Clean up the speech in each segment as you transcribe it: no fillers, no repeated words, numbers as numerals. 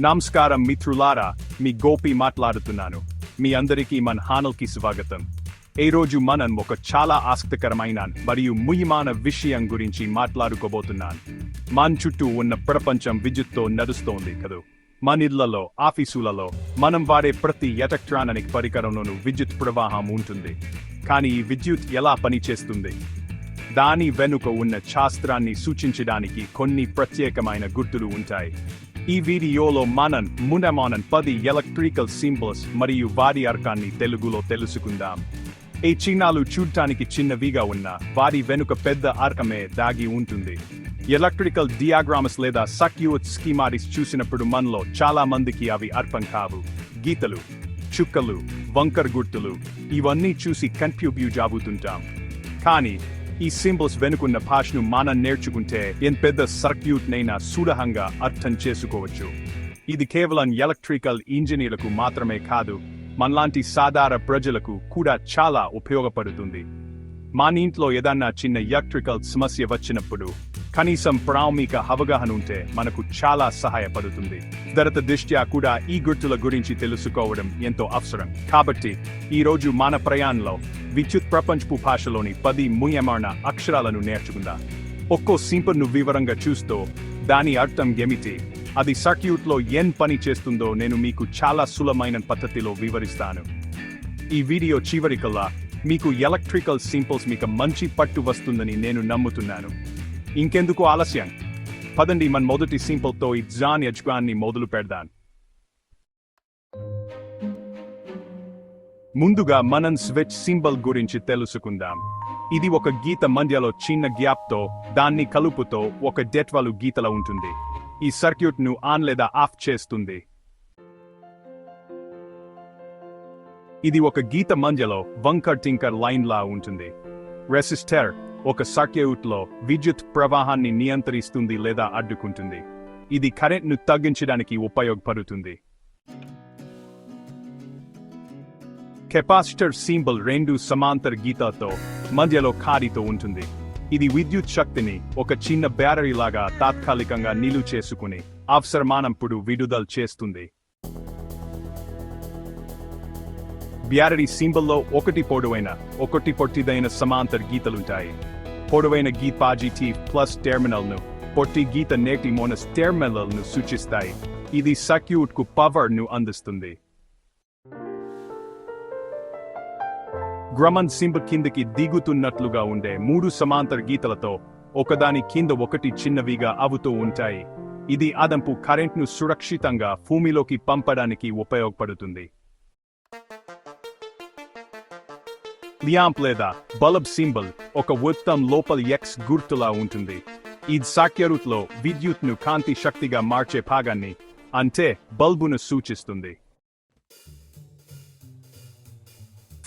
నమస్కారం మిత్రులారా, మీ గోపి మాట్లాడుతున్నాను. మీ అందరికీ మన ఛానల్కి స్వాగతం. ఈ రోజు మనం ఒక చాలా ఆసక్తికరమైన మరియు ముఖ్యమైన విషయం గురించి మాట్లాడుకోబోతున్నాను. మన చుట్టూ ఉన్న ప్రపంచం విద్యుత్తో నడుస్తోంది కదా. మన ఇళ్లలో, ఆఫీసులలో మనం వాడే ప్రతి ఎలక్ట్రానిక్ పరికరంలోనూ విద్యుత్ ప్రవాహం ఉంటుంది. కానీ ఈ విద్యుత్ ఎలా పనిచేస్తుంది? దాని వెనుక ఉన్న శాస్త్రాన్ని సూచించడానికి కొన్ని ప్రత్యేకమైన గుర్తులు ఉంటాయి. ఈ వీడియోలో మనం 10 ఎలక్ట్రికల్ సింబల్స్ మరియు వాటి అర్థాన్ని తెలుగులో తెలుసుకుందాం. ఈ చిహ్నాలు చూడటానికి చిన్నవిగా ఉన్న వారి వెనుక పెద్ద అర్థమే దాగి ఉంటుంది. ఎలక్ట్రికల్ డియాగ్రామ్స్ లేదా సర్క్యూట్ స్కీమాటిక్స్ చూసినప్పుడు మనలో చాలా మందికి అవి అర్థం కావు. గీతలు, చుక్కలు, వంకర గుర్తులు ఇవన్నీ చూసి కన్ఫ్యూజ్ అవుతుంటాం. కానీ ఈ సింబల్స్ వెనుకున్న భాషను మనం నేర్చుకుంటే ఎంత పెద్ద సర్క్యూట్ నైనా సులభంగా అర్థం చేసుకోవచ్చు. ఇది కేవలం ఎలక్ట్రికల్ ఇంజనీర్లకు మాత్రమే కాదు, మనలాంటి సాధారణ ప్రజలకు కూడా చాలా ఉపయోగపడుతుంది. మన ఇంట్లో ఏదన్నా చిన్న ఎలక్ట్రికల్ సమస్య వచ్చినప్పుడు కనీసం ప్రాథమిక అవగాహన ఉంటే మనకు చాలా సహాయపడుతుంది. ధరత దృష్ట్యా కూడా ఈ గుర్తుల గురించి తెలుసుకోవడం ఎంతో అవసరం. కాబట్టి ఈ రోజు మన ప్రయాణంలో విద్యుత్ ప్రపంచపు భాషలోని 10 ముఖ్యమైన అక్షరాలను నేర్చుకుందాం. ఒక్కో సింబల్ను వివరంగా చూస్తూ దాని అర్థం ఏమిటి, అది సర్క్యూట్లో ఏం పని చేస్తుందో నేను మీకు చాలా సులభమైన పద్ధతిలో వివరిస్తాను. ఈ వీడియో చివరికల్లా మీకు ఎలక్ట్రికల్ సింబల్స్ మీకు మంచి పట్టు వస్తుందని నేను నమ్ముతున్నాను. ఇంకెందుకు ఆలస్యం, పదండి మన మొదటి సింబల్తో ఈ యజ్ఞాన్ని మొదలు పెడదాం. ముందుగా మనం స్విచ్ సింబల్ గురించి తెలుసుకుందాం. ఇది ఒక గీత మధ్యలో చిన్న గ్యాప్తో దాన్ని కలుపుతో ఒక డెట్వాలు గీతలా ఉంటుంది. ఈ సర్క్యూట్ ను ఆన్ లేదా ఆఫ్ చేస్తుంది. ఇది ఒక గీత మధ్యలో వంకర్ టింకర్ లైన్ లా ఉంటుంది. రెసిస్టర్ ఒక సర్క్యూట్ లో విద్యుత్ ప్రవాహాన్ని నియంత్రిస్తుంది లేదా అడ్డుకుంటుంది. ఇది కరెంట్ ను తగ్గించడానికి ఉపయోగపడుతుంది. కెపాసిటర్ సింబల్ 2 సమాంతర గీతతో మధ్యలో ఖాళీతో ఉంటుంది. ఇది విద్యుత్ శక్తిని ఒక చిన్న బ్యాటరీ లాగా తాత్కాలికంగా నిలువ చేసుకుని అవసరమైనప్పుడు విడుదల చేస్తుంది. బ్యాటరీ సింబల్లో ఒకటి పొడవైన, ఒకటి పొట్టిదైన సమాంతర గీతలుంటాయి. పొడవైన గీత పాజిటివ్ ప్లస్ టెర్మినల్ ను, పొట్టి గీత నెగటివ్ మైనస్ టెర్మినల్ ను సూచిస్తాయి. ఇది సర్క్యూట్ కు పవర్ ను అందిస్తుంది. గ్రమన్ సింబల్ కిందకి దిగుతున్నట్లుగా ఉండే 3 సమాంతర గీతలతో ఒకదాని కింద ఒకటి చిన్నవిగా అవుతూ ఉంటాయి. ఇది అదనపు కరెంట్ను సురక్షితంగా భూమిలోకి పంపడానికి ఉపయోగపడుతుంది. ల్యాంప్ లేదా బల్బ్ సింబల్ ఒక వృత్తం లోపల X గుర్తులా ఉంటుంది. ఇది సర్క్యూట్లో విద్యుత్ను కాంతి శక్తిగా మార్చే భాగాన్ని, అంటే బల్బును సూచిస్తుంది.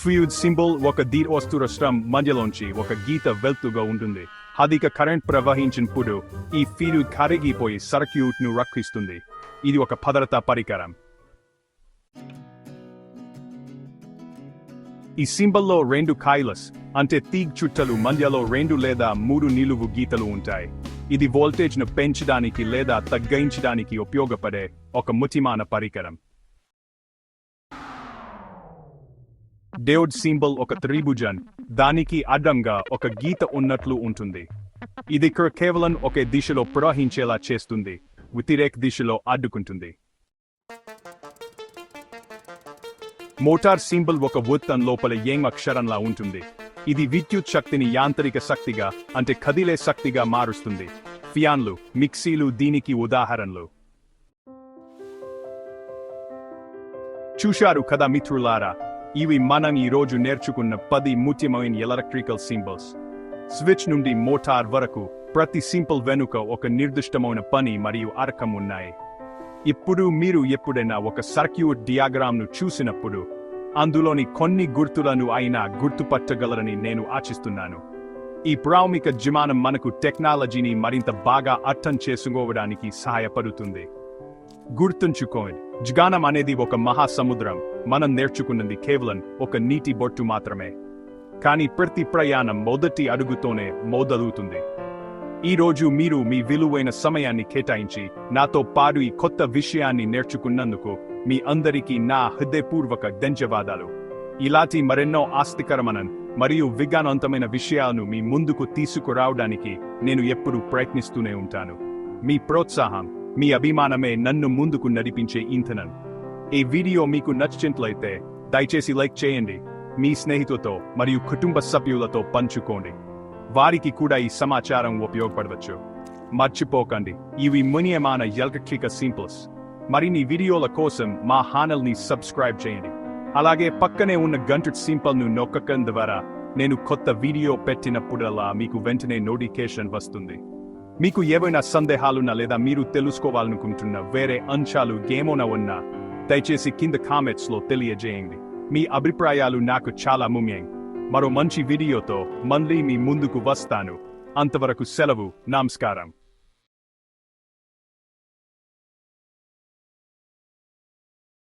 ఫ్యూజ్ సింబల్ ఒక దీర్ఘచతురస్రం మధ్యలోంచి ఒక గీత వెళ్తుగా ఉంటుంది. అధిక కరెంట్ ప్రవహించినప్పుడు ఈ ఫ్యూజ్ కరిగిపోయి సర్క్యూట్ ను రక్షిస్తుంది. ఇది ఒక భద్రతా పరికరం. ఈ సింబల్లో 2 కాయిల్స్, అంటే తీగ చుట్టలు మధ్యలో 2 లేదా 3 నిలువు గీతలు ఉంటాయి. ఇది వోల్టేజ్ ను పెంచడానికి లేదా తగ్గించడానికి ఉపయోగపడే ఒక ముఖ్యమైన పరికరం. డయోడ్ సింబల్ ఒక త్రిభుజం, దానికి అడ్డంగా ఒక గీత ఉన్నట్లు ఉంటుంది. ఇది కేవలం ఒకే దిశలో ప్రవహించేలా చేస్తుంది, వ్యతిరేక దిశలో అడ్డుకుంటుంది. మోటార్ సింబల్ ఒక వృత్తం లోపల యం అక్షరంలా ఉంటుంది. ఇది విద్యుత్ శక్తిని యాంత్రిక శక్తిగా, అంటే కదిలే శక్తిగా మారుస్తుంది. ఫ్యాన్లు, మిక్సీలు దీనికి ఉదాహరణలు. చూశారు కదా మిత్రులారా, ఇవి మనం ఈ రోజు నేర్చుకున్న 10 ముఖ్యమైన ఎలక్ట్రికల్ సింబల్స్. స్విచ్ నుండి మోటార్ వరకు ప్రతి సింబల్ వెనుక ఒక నిర్దిష్టమైన పని మరియు అర్థం ఉన్నాయి. ఇప్పుడు మీరు ఎప్పుడైనా ఒక సర్క్యూట్ డియాగ్రామ్ను చూసినప్పుడు అందులోని కొన్ని గుర్తులను అయినా గుర్తుపట్టగలరని నేను ఆశిస్తున్నాను. ఈ ప్రాథమిక జ్ఞానం మనకు టెక్నాలజీని మరింత బాగా అర్థం చేసుకోవడానికి సహాయపడుతుంది. గుర్తుంచుకోండి, జ్ఞానం అనేది ఒక మహాసముద్రం. మనం నేర్చుకున్నది కేవలం ఒక నీటి బొట్టు మాత్రమే. కానీ ప్రతి ప్రయాణం మొదటి అడుగుతోనే మొదలవుతుంది. ఈ రోజు మీరు మీ విలువైన సమయాన్ని కేటాయించి నాతో పాటు ఈ కొత్త విషయాన్ని నేర్చుకున్నందుకు మీ అందరికీ నా హృదయపూర్వక ధన్యవాదాలు. ఇలాంటి మరెన్నో ఆసక్తికరమైన మరియు విజ్ఞానవంతమైన విషయాలను మీ ముందుకు తీసుకురావడానికి నేను ఎప్పుడూ ప్రయత్నిస్తూనే ఉంటాను. మీ ప్రోత్సాహం, మీ అభిమానమే నన్ను ముందుకు నడిపించే ఇంధనం. ఈ వీడియో మీకు నచ్చినట్లయితే దయచేసి లైక్ చేయండి, మీ స్నేహితులతో మరియు కుటుంబ సభ్యులతో పంచుకోండి. వారికి కూడా ఈ సమాచారం ఉపయోగపడవచ్చు. మర్చిపోకండి, ఇవి ముఖ్యమైన ఎలక్ట్రిక సింపుల్స్. మరిన్ని వీడియోల కోసం మా ఛానల్ని సబ్స్క్రైబ్ చేయండి. అలాగే పక్కనే ఉన్న గంట సింబల్ను నొక్కడం ద్వారా నేను కొత్త వీడియో పెట్టినప్పుడల్లా మీకు వెంటనే నోటిఫికేషన్ వస్తుంది. మీకు ఏవైనా సందేహాలున్నా లేదా మీరు తెలుసుకోవాలనుకుంటున్న వేరే అంశాలు ఏమైనా ఉన్నా దయచేసి కింద కామెంట్స్లో తెలియజేయండి. మీ అభిప్రాయాలు నాకు చాలా ముఖ్యం. మరో మంచి వీడియోతో మళ్ళీ మీ ముందుకు వస్తాను. అంతవరకు సెలవు. నమస్కారం.